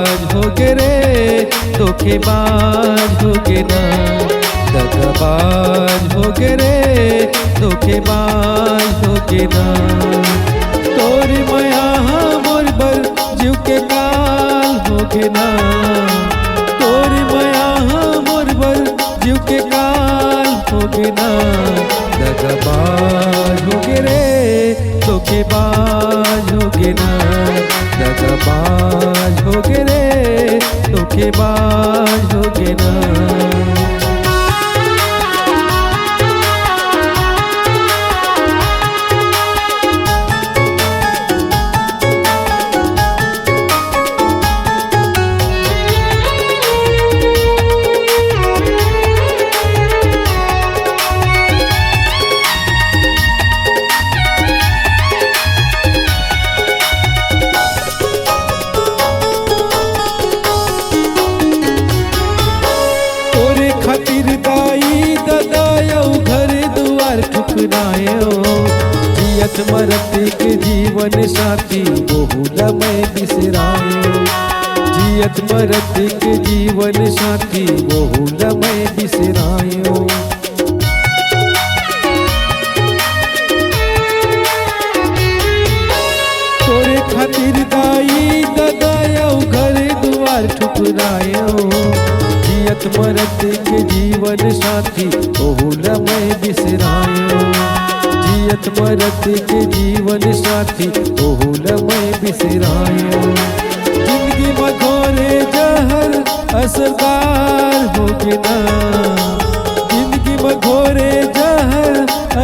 दगाबाज हो गे रे, धोखेबाज हो गे ना। दगाबाज हो गे रे, धोखेबाज हो गे ना। तोरी माया मोर बर जीव के काल हो गे ना। तोरी माया मोर बर जीव के काल हो गे ना। दगाबाज हो गे रे, धोखेबाज हो गे ना। दगाबाज हो गे रे, धोखेबाज हो गे ना। खातिर दाई ददायो घर दुआर ठुकरायो। जियत मरत के जीवन साथी बहुल मैं बिसरायो। जियत मरत के जीवन साथी बहुल मैं बिसरायो। तोरे खातिर दाई ददायो घर दुआर ठुकरायो। जियत मरत के जीवन साथी बहुल मैं बिसरायो। जियत मरत के जीवन साथी बहुल मैं बिसरायो। जिंदगी में घोरे जहर असरदार हो गे ना। जिंदगी में घोरे जहर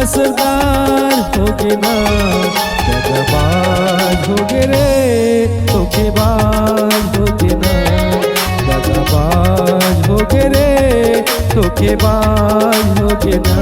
असरदार हो गे ना। दगाबाज हो गे रे, धोखेबाज हो गे ना। दगाबाज हो गे रे, धोखेबाज हो गे ना।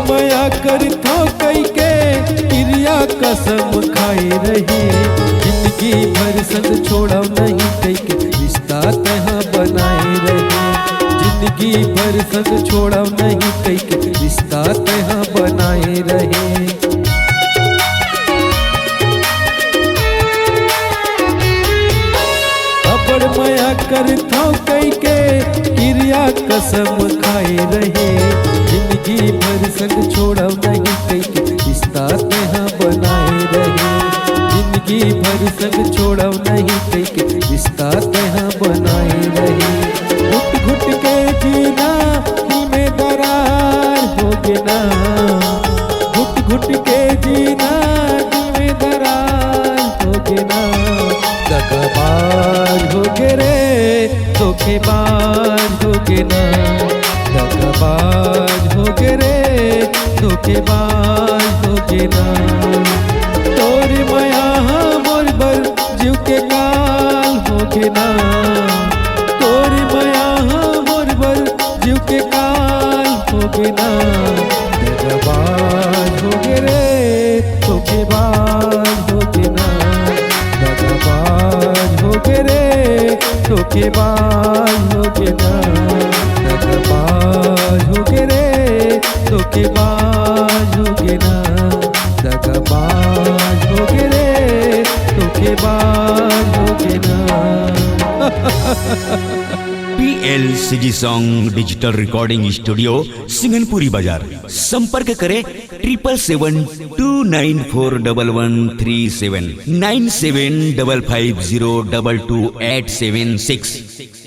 माया करथो कई के क्रिया कसम खाए रहे। जिंदगी भर संग छोड़ा नहीं कई के रिश्ता तहाँ बनाए रहे। जिंदगी भर संग छोड़ा नहीं कई के रिश्ता तहाँ बनाए रहे। अबड़ माया करथो कई के क्रिया कसम खाए रहे। जिंदगी भर संग छोड़ा नहीं कई के रिश्ता तहाँ बनाए रहे। जिंदगी भर संग छोड़ा नहीं कई के रिश्ता तहाँ बनाए रहे। घुट घुट के जीना दिल में दरार हो गे ना। घुट घुट के जीना दिल में दरार हो गे ना। दगाबाज हो गे रे, धोखेबाज हो गे ना। दगाबाज हो गे रे, धोखेबाज हो गे ना। तोरी माया मोर बर जीव के काल हो गे ना। तोरी माया मोर बर जीव के काल हो गे ना। दगाबाज हो गे रे, धोखेबाज हो गे ना। दगाबाज हो गे रे, धोखेबाज हो गे ना। दगाबाज हो गे रे, धोखेबाज हो गे ना। दगाबाज हो गे रे, धोखेबाज हो गे ना। PLCG song digital recording studio Singanpuri बाजार। संपर्क करें 7772941137 9755022876।